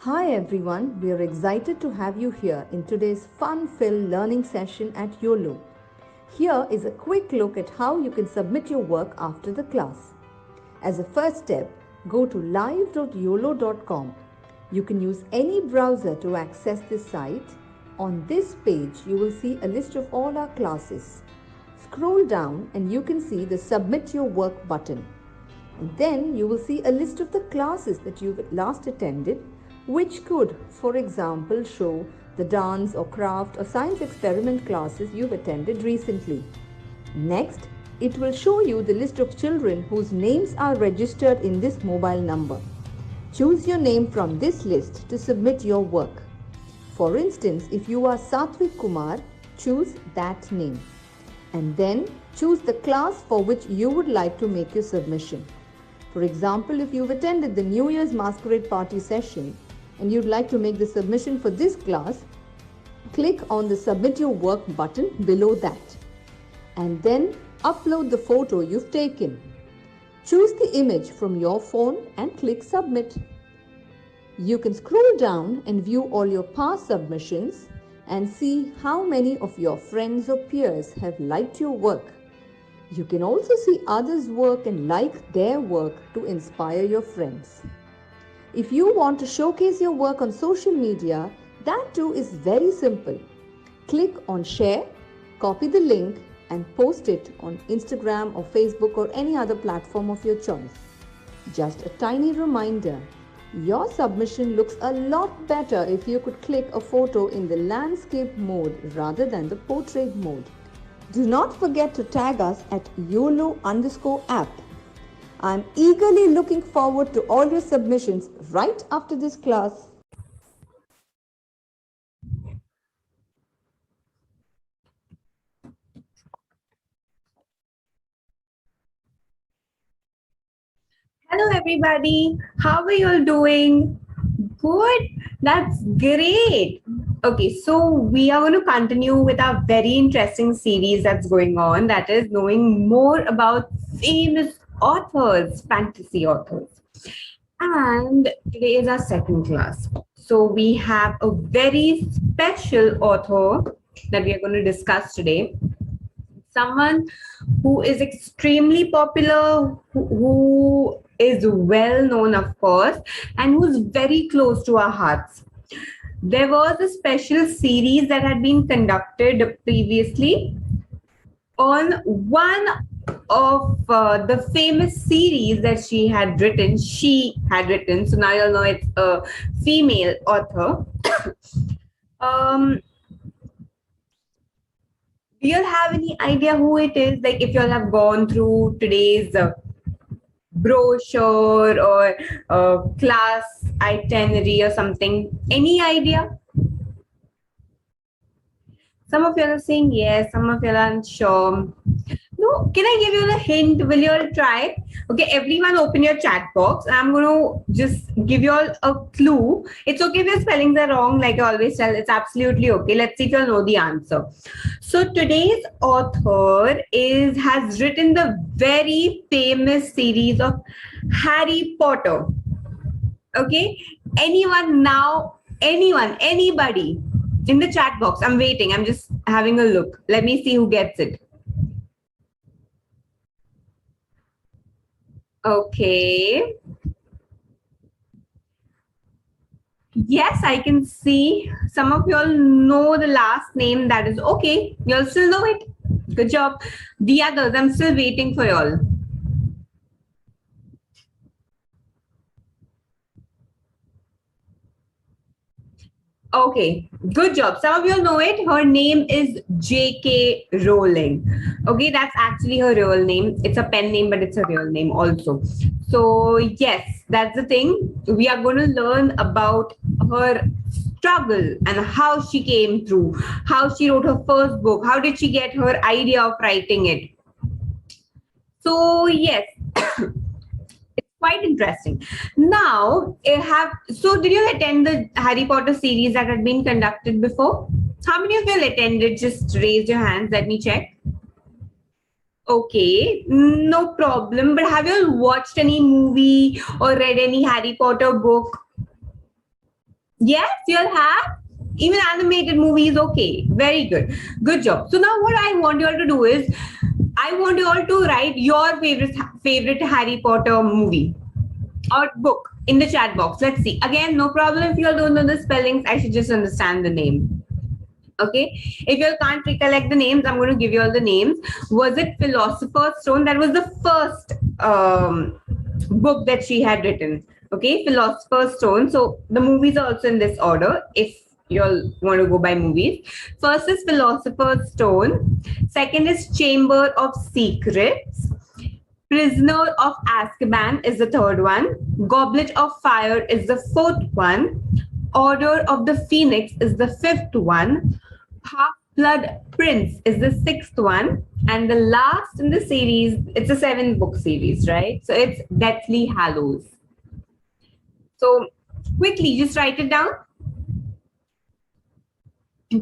Hi everyone, we are excited to have you here in today's fun-filled learning session at Uolo. Here is a quick look at how you can submit your work after the class. As a first step, go to live.uolo.com. You can use any browser to access this site. On this page, you will see a list of all our classes. Scroll down and you can see the Submit Your Work button. And then you will see a list of the classes that you've last attended, which could, for example, show the dance or craft or science experiment classes you've attended recently. Next, it will show you the list of children whose names are registered in this mobile number. Choose your name from this list to submit your work. For instance, if you are Satvik Kumar, choose that name. And then choose the class for which you would like to make your submission. For example, if you've attended the New Year's Masquerade Party session and you'd like to make the submission for this class, click on the Submit Your Work button below that. And then upload the photo you've taken. Choose the image from your phone and click Submit. You can scroll down and view all your past submissions and see how many of your friends or peers have liked your work. You can also see others' work and like their work to inspire your friends. If you want to showcase your work on social media, that too is very simple. Click on Share, copy the link and post it on Instagram or Facebook or any other platform of your choice. Just a tiny reminder, your submission looks a lot better if you could click a photo in the landscape mode rather than the portrait mode. Do not forget to tag us at YOLO_app. I'm eagerly looking forward to all your submissions right after this class. Hello everybody, how are you all doing? Good, that's great. Okay, so we are going to continue with our very interesting series that's going on, that is knowing more about famous authors, fantasy authors. And today is our second class. So we have a very special author that we are going to discuss today. Someone who is extremely popular, who is well known, of course, and who's very close to our hearts. There was a special series that had been conducted previously on one of the famous series that she had written. So now you'll know it's a female author. Do you have any idea who it is? Like if you all have gone through today's brochure or class itinerary or something, any idea? Some of you are saying yes, some of you are unsure. No, can I give you the hint? Will you all try? Okay, everyone open your chat box. I'm going to just give you all a clue. It's okay if your spellings are wrong, like I always tell, it's absolutely okay. Let's see if you'll know the answer. So today's author has written the very famous series of Harry Potter. Okay, anybody in the chat box? I'm waiting. I'm just having a look. Let me see who gets it. Okay. Yes, I can see some of you all know the last name. That is okay. You all still know it. Good job. The others, I'm still waiting for you all. Okay, good job. Some of you all know it. Her name is J.K. Rowling. Okay, that's actually her real name. It's a pen name, but it's a real name also. So yes, that's the thing. We are going to learn about her struggle and how she came through, how she wrote her first book, how did she get her idea of writing it. So yes. Quite interesting. Now, so did you attend the Harry Potter series that had been conducted before? How many of you attended? Just raise your hands. Let me check. Okay, no problem. But have you watched any movie or read any Harry Potter book? Yes, you'll have. Even animated movies, okay. Very good. Good job. So now what I want you all to do is, I want you all to write your favorite Harry Potter movie or book in the chat box. Let's see. Again, no problem if you all don't know the spellings. I should just understand the name. Okay. If you all can't recollect the names, I'm going to give you all the names. Was it Philosopher's Stone? That was the first book that she had written. Okay, Philosopher's Stone. So the movies are also in this order. If you all want to go by movies, first is Philosopher's Stone. Second is Chamber of Secrets. Prisoner of Azkaban is the third one. Goblet of Fire is the fourth one. Order of the Phoenix is the fifth one. Half-Blood Prince is the sixth one. And the last in the series, it's a 7-book series, right? So it's Deathly Hallows. So quickly, just write it down.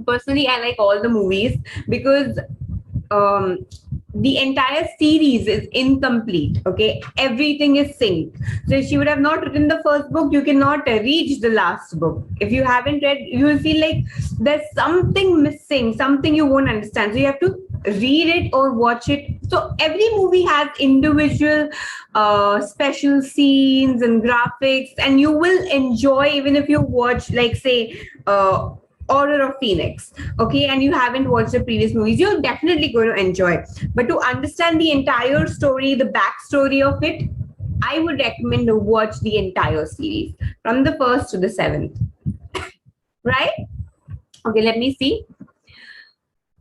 Personally, I like all the movies because the entire series is incomplete. Okay, everything is synced. So if you would have not written the first book, you cannot reach the last book. If you haven't read, you will feel like there's something missing, something you won't understand. So you have to read it or watch it. So every movie has individual special scenes and graphics, and you will enjoy even if you watch, like, say, Order of Phoenix, okay, and you haven't watched the previous movies, you're definitely going to enjoy. But to understand the entire story, the backstory of it, I would recommend to watch the entire series from the first to the 7th. Right? Okay, let me see.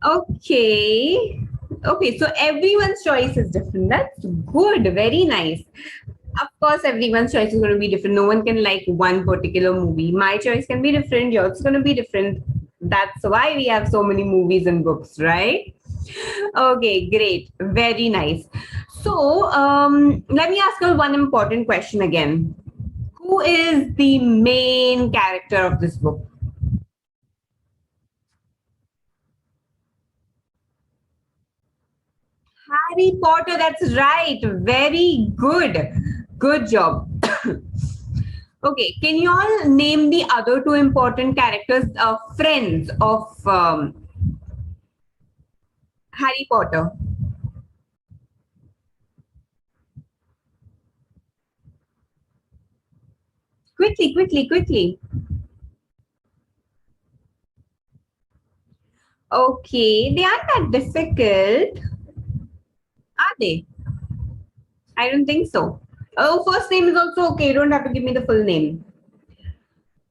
Okay. Okay, so everyone's choice is different. That's good. Very nice. Of course, everyone's choice is going to be different. No one can like one particular movie. My choice can be different. Yours is going to be different. That's why we have so many movies and books, right? Okay, great. Very nice. So, let me ask you one important question again. Who is the main character of this book? Harry Potter, that's right. Very good. Good job. Okay, can you all name the other two important characters, friends of Harry Potter? Quickly, quickly, quickly. Okay, they aren't that difficult, are they? I don't think so. Oh, first name is also okay. You don't have to give me the full name.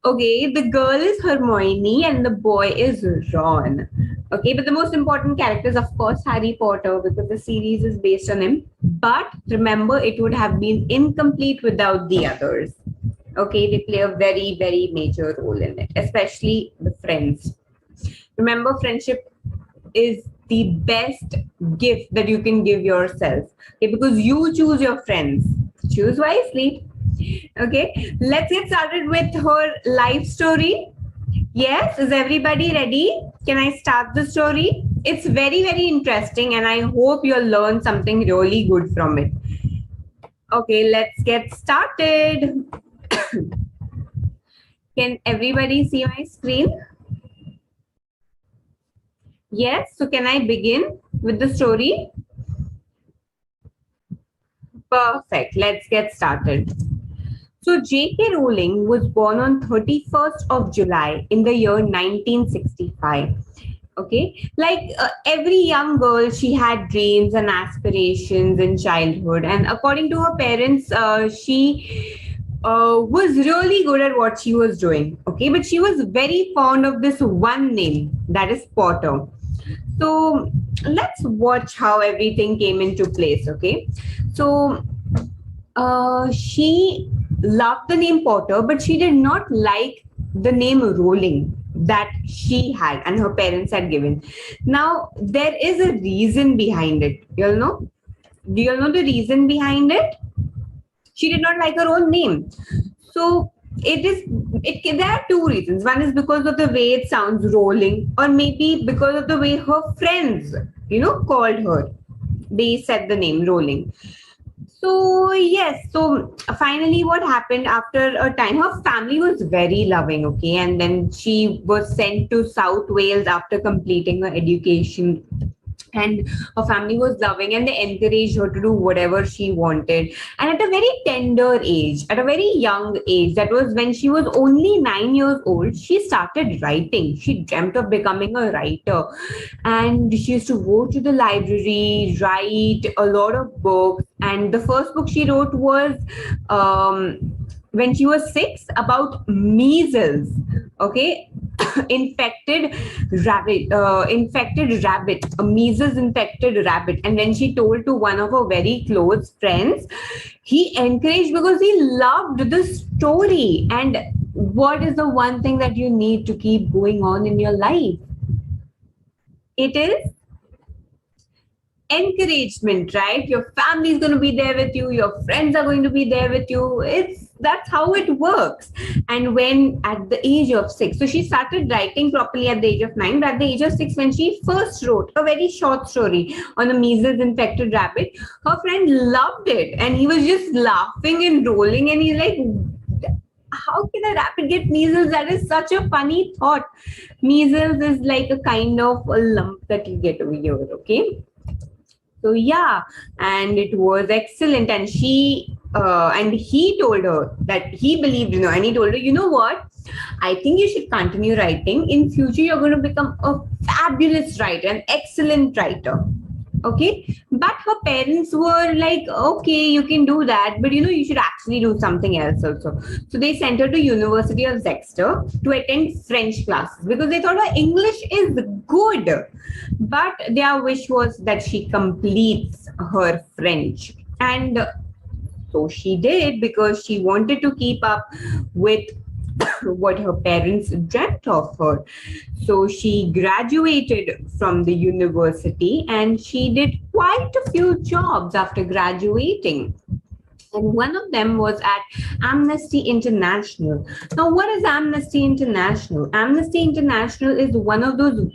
Okay, the girl is Hermione and the boy is Ron. Okay, but the most important character is, of course, Harry Potter because the series is based on him. But remember, it would have been incomplete without the others. Okay, they play a very, very major role in it, especially the friends. Remember, friendship is the best gift that you can give yourself. Okay, because you choose your friends. Choose wisely. Okay, let's get started with her life story. Yes, is everybody ready? Can I start the story? It's very, very interesting, and I hope you'll learn something really good from it. Okay, let's get started. Can everybody see my screen? Yes, so can I begin with the story? Perfect, let's get started. So J.K. Rowling was born on 31st of July in the year 1965. Okay, like every young girl, she had dreams and aspirations in childhood, and according to her parents, she was really good at what she was doing. Okay, but she was very fond of this one name, that is Potter. So let's watch how everything came into place. Okay, so she loved the name Potter, but she did not like the name Rowling that she had and her parents had given. Now, there is a reason behind it. You'll know? Do you know the reason behind it? She did not like her own name. So there are two reasons. One is because of the way it sounds, Rowling, or maybe because of the way her friends, called her. They said the name Rowling. So yes, so finally what happened after a time, her family was very loving, okay, and then she was sent to South Wales after completing her education, and her family was loving and they encouraged her to do whatever she wanted. And at a very tender age, at a very young age, that was when she was only 9 years old, she started writing. She dreamt of becoming a writer, and she used to go to the library, write a lot of books. And the first book she wrote was when she was 6, about measles. Okay. Infected rabbit, a measles infected rabbit. And when she told to one of her very close friends, he encouraged because he loved the story. And what is the one thing that you need to keep going on in your life? It is encouragement, right? Your family is going to be there with you, your friends are going to be there with you. That's how it works. And when at the age of 6, so she started writing properly at the age of 9, but at the age of 6, when she first wrote a very short story on a measles infected rabbit, her friend loved it and he was just laughing and rolling, and he's like, how can a rabbit get measles? That is such a funny thought. Measles is like a kind of a lump that you get over here, okay? So yeah, and it was excellent. And he told her that he believed, and he told her, you know what? I think you should continue writing. In future, you're going to become a fabulous writer, an excellent writer. Okay, but her parents were like, okay, you can do that, but you should actually do something else also. So they sent her to University of Exeter to attend French classes because they thought her English is good, but their wish was that she completes her French. And so she did, because she wanted to keep up with what her parents dreamt of her. So she graduated from the university and she did quite a few jobs after graduating. And one of them was at Amnesty International. Now, what is Amnesty International? Amnesty International is one of those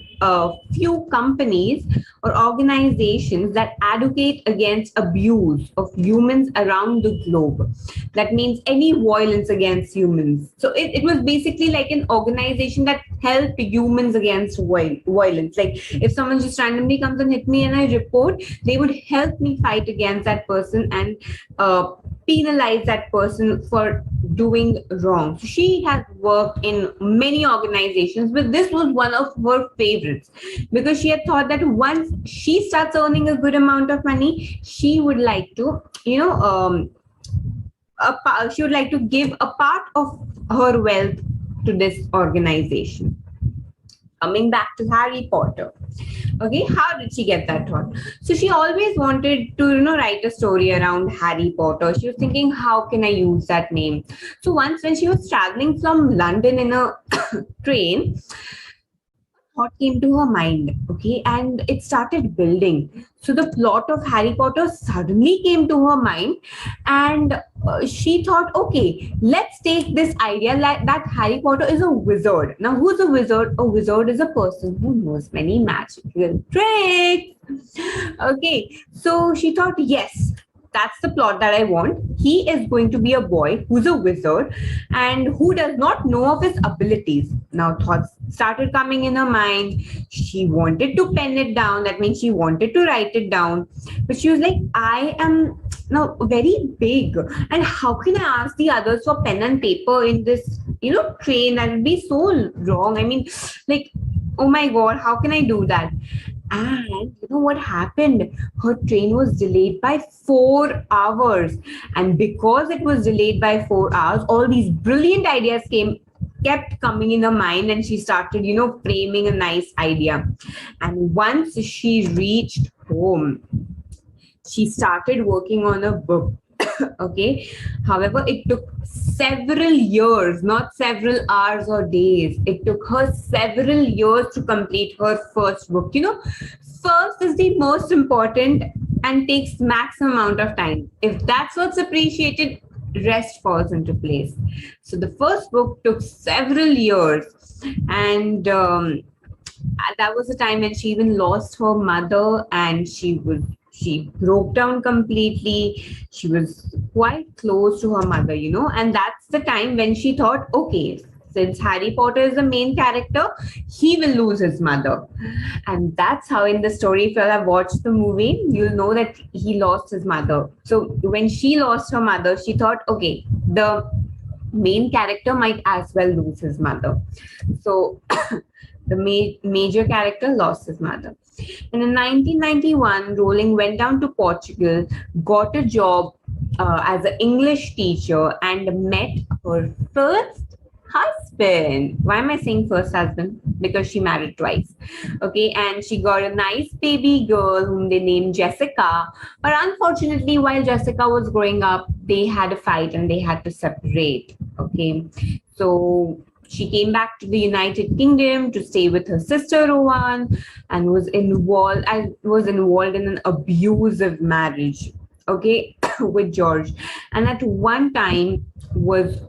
few companies or organizations that advocate against abuse of humans around the globe. That means any violence against humans. So it was basically like an organization that helped humans against violence. Like if someone just randomly comes and hit me and I report, they would help me fight against that person and penalize that person for doing wrong. So she has worked in many organizations, but this was one of her favorites because she had thought that once she starts earning a good amount of money, she would like to, she would like to give a part of her wealth to this organization. Coming back to Harry Potter. Okay, how did she get that thought? So she always wanted to, write a story around Harry Potter. She was thinking, how can I use that name? So once when she was traveling from London in a train, thought came to her mind, okay, and it started building. So the plot of Harry Potter suddenly came to her mind, and she thought, okay, let's take this idea that Harry Potter is a wizard. Now, who's a wizard? A wizard is a person who knows many magical tricks. Okay, so she thought, yes, that's the plot that I want. He is going to be a boy who's a wizard and who does not know of his abilities. Now thoughts started coming in her mind. She wanted to pen it down. That means she wanted to write it down. But she was like, I am now very big. And how can I ask the others for pen and paper in this, train? That would be so wrong. I mean, like, oh my God, how can I do that? And you know what happened? Her train was delayed by 4 hours. And because it was delayed by 4 hours, all these brilliant ideas kept coming in her mind, and she started, framing a nice idea. And once she reached home, she started working on a book. Okay. However, it took several years, not several hours or days. It took her several years to complete her first book. First is the most important and takes max amount of time. If that's what's appreciated, rest falls into place. So the first book took several years, and that was the time when she even lost her mother, and she she broke down completely. She was quite close to her mother, and that's the time when she thought, okay, since Harry Potter is the main character, he will lose his mother. And that's how in the story, if you have watched the movie, you'll know that he lost his mother. So when she lost her mother, she thought, okay, the main character might as well lose his mother. So the major character lost his mother. And in 1991, Rowling went down to Portugal, got a job as an English teacher, and met her first husband. Why am I saying first husband? Because she married twice. Okay, and she got a nice baby girl whom they named Jessica. But unfortunately, while Jessica was growing up, they had a fight and they had to separate. Okay, so she came back to the United Kingdom to stay with her sister Rowan, and was involved in an abusive marriage. Okay, with George, and at one time was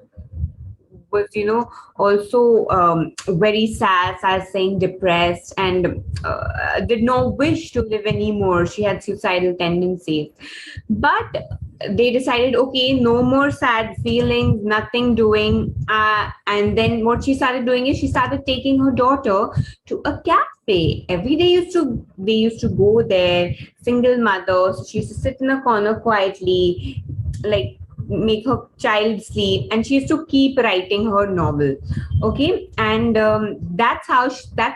also very sad, as saying depressed, and did not wish to live anymore. She had suicidal tendencies, but they decided, okay, no more sad feelings, nothing doing, and then what she started doing is she started taking her daughter to a cafe every day. They used to go there, single mother, so she used to sit in a corner quietly, like make her child sleep, and she used to keep writing her novel. Okay, and that's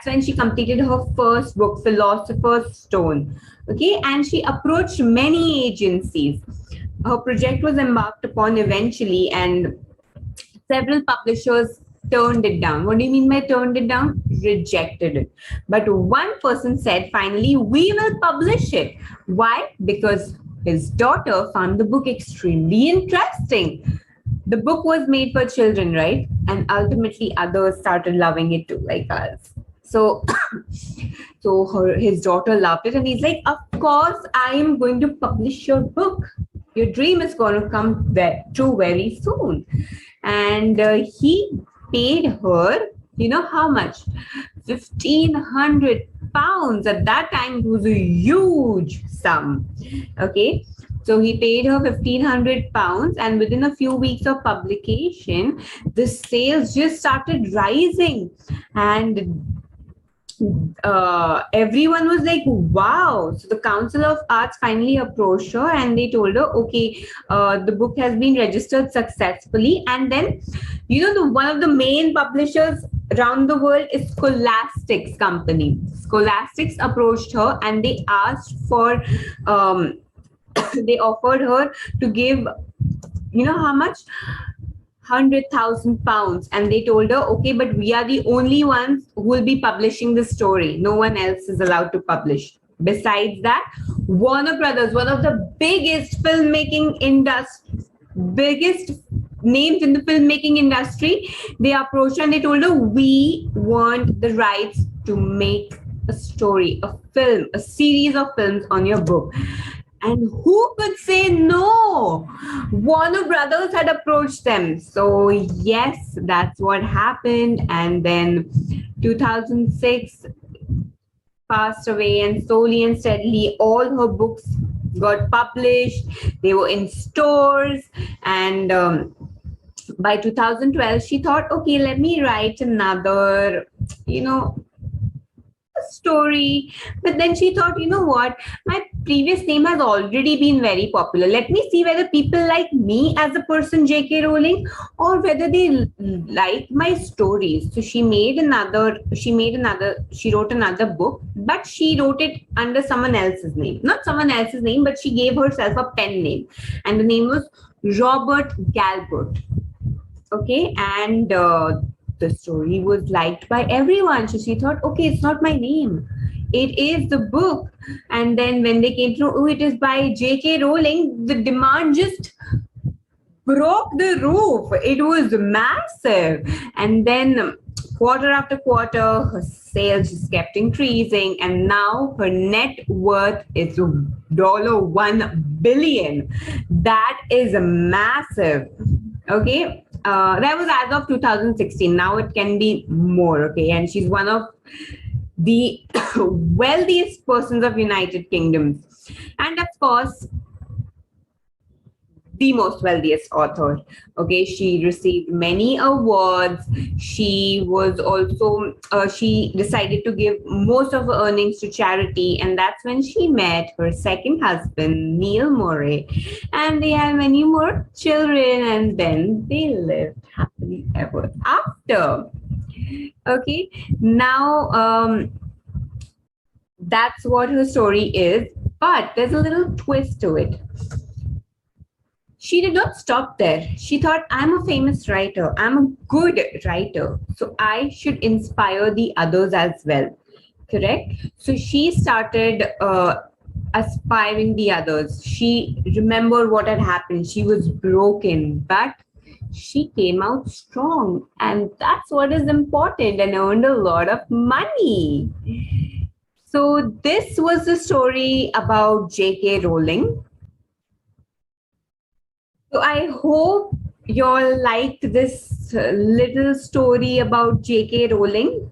when she completed her first book, Philosopher's Stone. Okay, and she approached many agencies. Her project was embarked upon eventually, and several publishers turned it down. What do you mean by turned it down? Rejected it. But one person said, finally, we will publish it. Why? Because his daughter found the book extremely interesting. The book was made for children, right? And ultimately others started loving it too, like us. So, his daughter loved it, and he's like, of course, I am going to publish your book. Your dream is going to come true very soon. And he paid her, you know how much? 1,500 pounds. At that time, it was a huge sum. Okay. So he paid her 1,500 pounds, and within a few weeks of publication, the sales just started rising. And everyone was like, wow. So the Council of Arts finally approached her, and they told her, okay, the book has been registered successfully. And then, one of the main publishers around the world is Scholastic's company. Scholastics approached her, and they asked for, they offered her to give, how much? 100,000 pounds, and they told her, okay, but we are the only ones who will be publishing the story. No one else is allowed to publish. Besides that, Warner Brothers, one of the biggest names in the filmmaking industry, they approached her and they told her, we want the rights to make a story, a film, a series of films on your book. And who could say no? Warner Brothers had approached them. So yes, that's what happened. And then 2006 passed away, and slowly and steadily all her books got published. They were in stores. And by 2012, she thought, okay, let me write another, story. But then she thought, what, my previous name has already been very popular. Let me see whether people like me as a person, J.K. Rowling, or whether they like my stories. So she wrote another book, but she wrote it under someone else's name. Not someone else's name, but she gave herself a pen name, and the name was Robert Galbraith. Okay, and the story was liked by everyone. So she thought, okay, it's not my name, it is the book. And then when they came to know, oh, it is by J.K. Rowling, the demand just broke the roof. It was massive. And then quarter after quarter, her sales just kept increasing. And now her net worth is $1 billion. That is massive. Okay. That was as of 2016. Now it can be more. Okay. And she's one of the wealthiest persons of United Kingdoms, and of course, the most wealthiest author. Okay, she received many awards. She was also she decided to give most of her earnings to charity, and that's when she met her second husband, Neil Murray, and they had many more children, and then they lived happily ever after. Okay, now that's what her story is, but there's a little twist to it. She did not stop there. She thought, I'm a famous writer. I'm a good writer. So I should inspire the others as well. Correct? So she started aspiring the others. She remembered what had happened. She was broken, but she came out strong. And that's what is important, and earned a lot of money. So this was the story about J.K. Rowling. So I hope you all liked this little story about J.K. Rowling.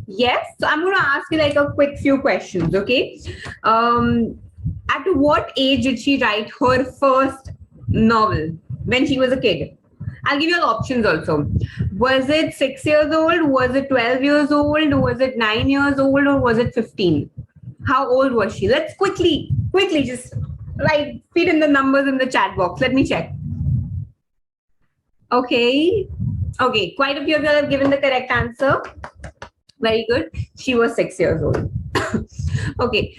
Yes, so I'm going to ask you like a quick few questions, okay? At what age did she write her first novel? When she was a kid? I'll give you all options also. Was it 6 years old? Was it 12 years old? Was it 9 years old? Or was it 15? How old was she? Let's quickly just feed in the numbers in the chat box. Let me check. Okay, quite a few of you have given the correct answer. Very good. She was 6 years old. Okay.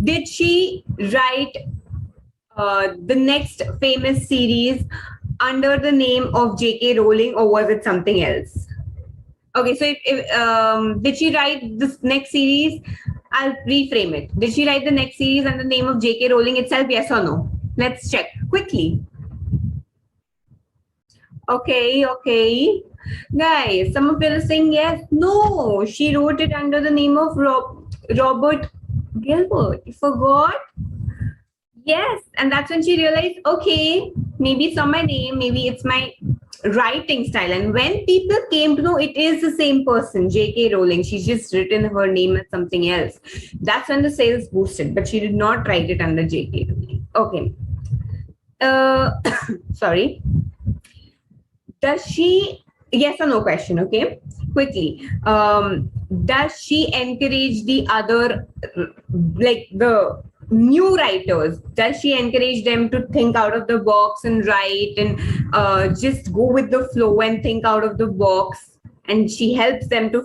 Did she write the next famous series under the name of J.K. Rowling, or was it something else? Okay, so if did she write this next series? I'll reframe it. Did she write the next series under the name of J.K. Rowling itself? Yes or no? Let's check quickly. Okay. Guys, some of you are saying yes. No, she wrote it under the name of Robert Gilbert. You forgot? Yes, and that's when she realized, okay, maybe it's not my name, maybe it's my writing style. And when people came to know it is the same person, J.K. Rowling, she's just written her name as something else. That's when the sales boosted, but she did not write it under J.K. Rowling. Okay. Sorry. Does she, yes or no question, okay? Quickly. Does she encourage the other, like the new writers? Does she encourage them to think out of the box and write and just go with the flow and think out of the box? And she helps them to,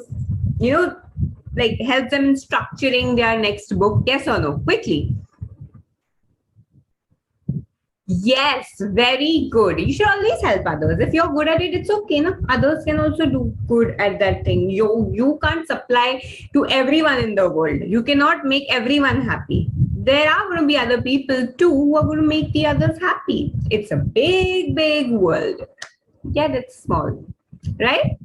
helps them in structuring their next book? Yes or no? Quickly. Yes, very good. You should always help others. If you're good at it, it's okay. No? Others can also do good at that thing. You can't supply to everyone in the world. You cannot make everyone happy. There are going to be other people too who are going to make the others happy. It's a big, big world. Yet it's small. Right?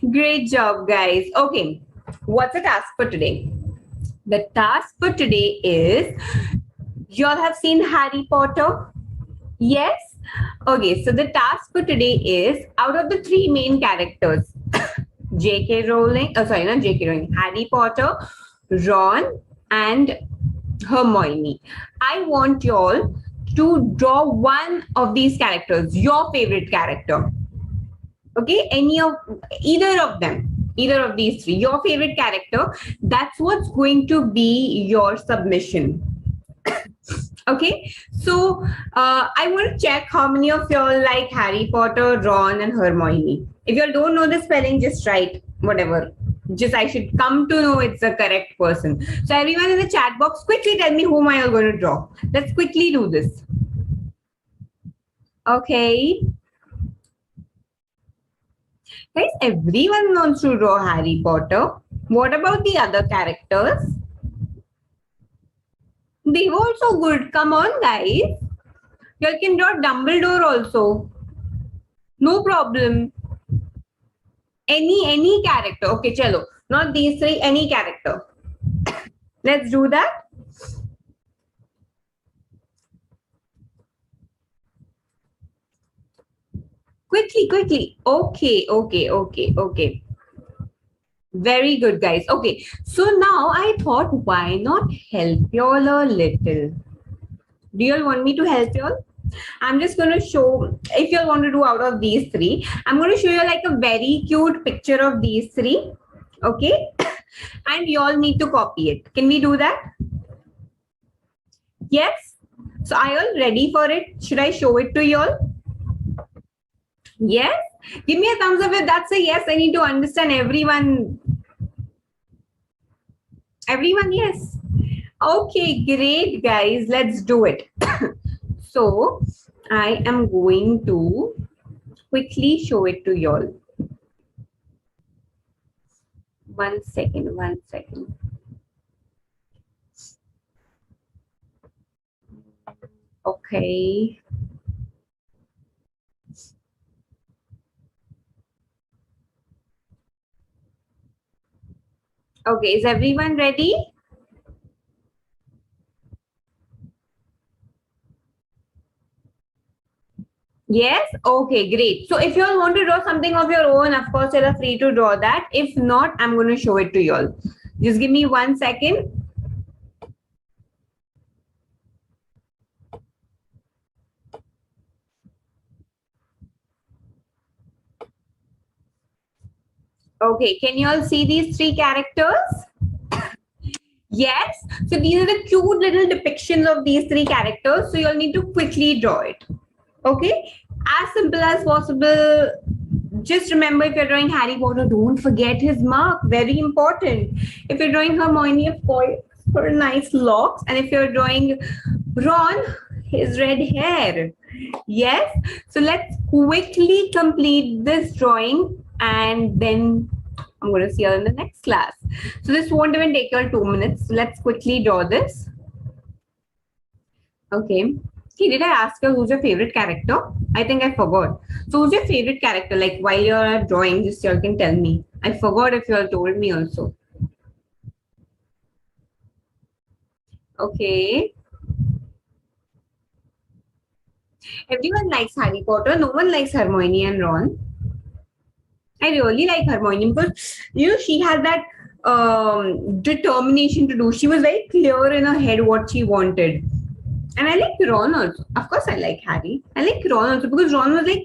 Great job, guys. Okay. What's the task for today? The task for today is, you all have seen Harry Potter? Yes? Okay, so the task for today is, out of the three main characters, J.K. Rowling, not J.K. Rowling, Harry Potter, Ron, and Hermione. I want you all to draw one of these characters, your favorite character. Okay, either of these three, your favorite character. That's what's going to be your submission. Okay, so I want to check how many of y'all like Harry Potter, Ron, and Hermione. If y'all don't know the spelling, just write whatever. Just I should come to know it's the correct person. So everyone in the chat box, quickly tell me whom I am going to draw. Let's quickly do this. Okay. Guys, everyone wants to draw Harry Potter. What about the other characters? They were also good. Come on, guys. You can draw Dumbledore also. No problem. Any character. Okay, chalo. Not these three, any character. Let's do that. Quickly. Okay. Very good, guys. Okay, so now I thought, why not help y'all a little? Do you all want me to help you all? I'm just going to show, if you all want to do out of these three, I'm going to show you like a very cute picture of these three. Okay. And you all need to copy it. Can we do that? Yes. So are you all ready for it? Should I show it to you all? Yes. Give me a thumbs up if that's a yes. I need to understand everyone. Everyone, yes. Okay, great, guys. Let's do it. So I am going to quickly show it to you all. One second. Okay. Okay, is everyone ready? Yes? Okay, great. So if you all want to draw something of your own, of course, you are free to draw that. If not, I'm going to show it to you all. Just give me 1 second. Okay, can you all see these three characters? Yes. So these are the cute little depictions of these three characters. So you'll need to quickly draw it. Okay. As simple as possible. Just remember, if you're drawing Harry Potter, don't forget his mark. Very important. If you're drawing Hermione, of course, her nice locks. And if you're drawing Ron, his red hair. Yes. So let's quickly complete this drawing and then I'm going to see you in the next class. So this won't even take you all 2 minutes. So let's quickly draw this. Okay. Okay, did I ask you who's your favorite character? I think I forgot. So who's your favorite character? Like while you're drawing, just you all can tell me. I forgot if you all told me also. Okay. Everyone likes Harry Potter. No one likes Hermione and Ron. I really like Hermione because, you know, she had that determination to do. She was very clear in her head what she wanted. And I like Ron also. Of course, I like Harry. I like Ron also because Ron was like,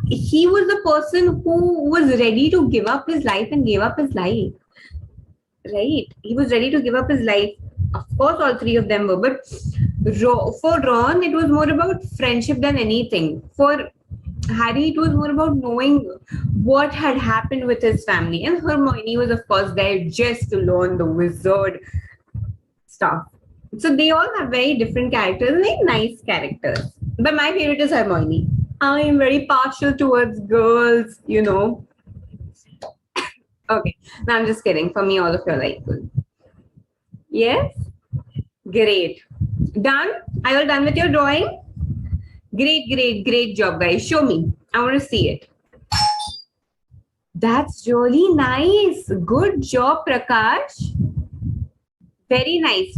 he was the person who was ready to give up his life and gave up his life. Right? He was ready to give up his life. Of course, all three of them were. But for Ron, it was more about friendship than anything. For Harry, it was more about knowing what had happened with his family. And Hermione was, of course, there just to learn the wizard stuff. So they all have very different characters, like nice characters. But my favorite is Hermione. I am very partial towards girls, you know. Okay, no, I'm just kidding. For me, all of you are like good. Yes? Great. Done? Are you all done with your drawing? Great job, guys. Show me. I want to see it. That's really nice. Good job, Prakash. Very nice,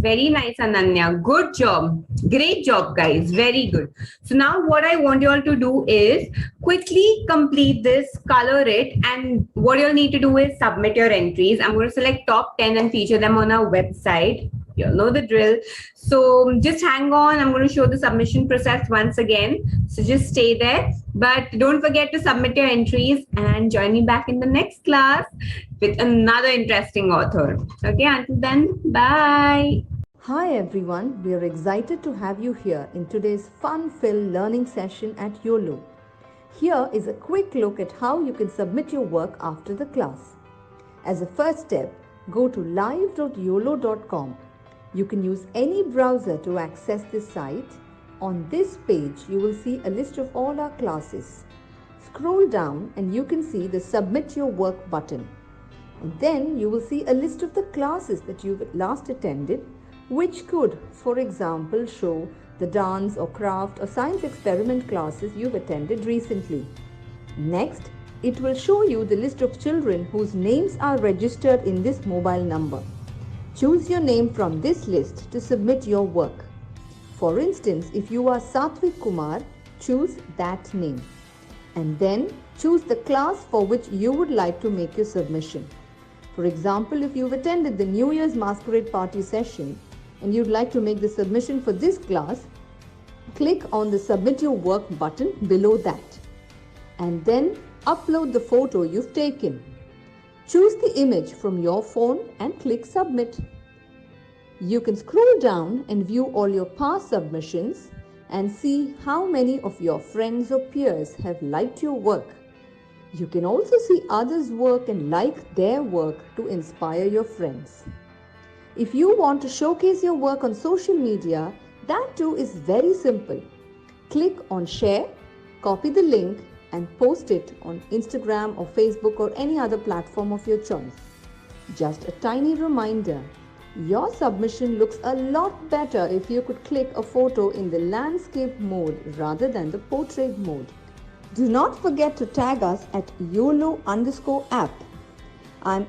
Ananya. Good job. Great job, guys. Very good. So now what I want you all to do is quickly complete this, color it, and what you'll need to do is submit your entries. I'm going to select top 10 and feature them on our website. You'll know the drill. So just hang on. I'm going to show the submission process once again. So just stay there. But don't forget to submit your entries and join me back in the next class with another interesting author. Okay, until then, bye. Hi everyone, we are excited to have you here in today's fun-filled learning session at Uolo. Here is a quick look at how you can submit your work after the class. As a first step, go to live.uolo.com. You can use any browser to access this site. On this page, you will see a list of all our classes. Scroll down and you can see the Submit Your Work button. And then you will see a list of the classes that you've last attended, which could, for example, show the dance or craft or science experiment classes you've attended recently. Next, it will show you the list of children whose names are registered in this mobile number. Choose your name from this list to submit your work. For instance, if you are Satvik Kumar, choose that name. And then choose the class for which you would like to make your submission. For example, if you've attended the New Year's Masquerade Party session and you'd like to make the submission for this class, click on the Submit Your Work button below that and then upload the photo you've taken. Choose the image from your phone and click Submit. You can scroll down and view all your past submissions and see how many of your friends or peers have liked your work. You can also see others' work and like their work to inspire your friends. If you want to showcase your work on social media, that too is very simple. Click on Share, copy the link and post it on Instagram or Facebook or any other platform of your choice. Just a tiny reminder, your submission looks a lot better if you could click a photo in the landscape mode rather than the portrait mode. Do not forget to tag us at Uolo_app. I'm